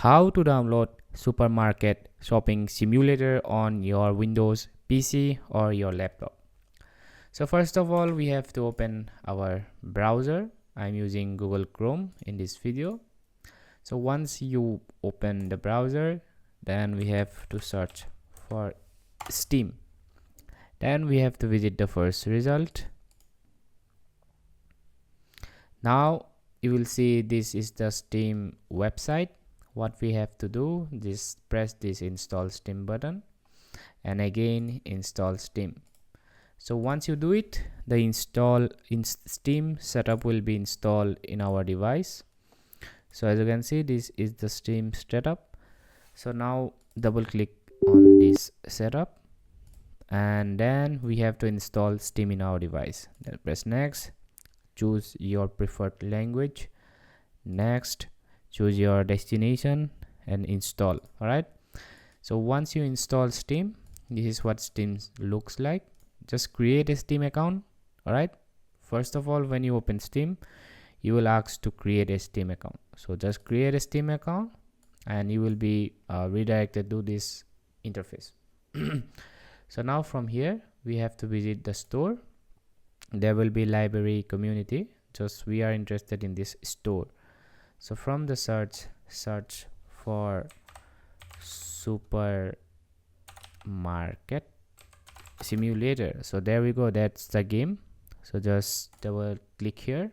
How to download supermarket shopping simulator on your Windows PC or your laptop. So first of all, we have to open our browser. I'm using Google Chrome in this video. So once you open the browser, then we have to search for Steam. Then we have to visit the first result. Now you will see this is the Steam website. What we have to do, just press this install Steam button and again install Steam. So once you do it, the install in Steam setup will be installed in our device. So as you can see, this is the Steam setup. So now double click on this setup and then we have to install Steam in our device. Then press next, choose your preferred language, next choose your destination and install. All right, so once you install Steam, this is what Steam looks like. Just create a Steam account. All right, first of all, when you open Steam, you will ask to create a Steam account. So just create a Steam account and you will be redirected to this interface. So now from here we have to visit the store. There will be library, community. Just we are interested in this store. So from the search for supermarket simulator. So there we go, that's the game. So just double click here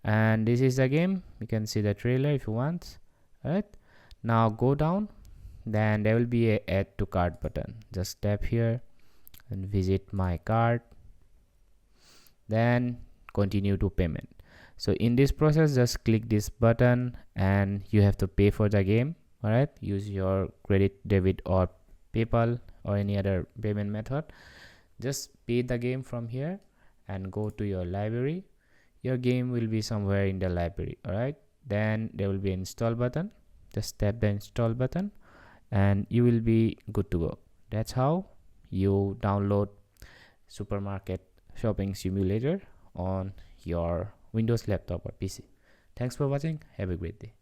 and this is the game. You can see the trailer if you want. All right, now go down, then there will be a add to cart button. Just tap here and visit my cart, then continue to payment. So in this process, just click this button and you have to pay for the game. All right, use your credit, debit or PayPal or any other payment method. Just pay the game from here and go to your library. Your game will be somewhere in the library. All right, then there will be an install button. Just tap the install button and you will be good to go. That's how you download supermarket shopping simulator on your Windows laptop or PC. Thanks for watching. Have a great day.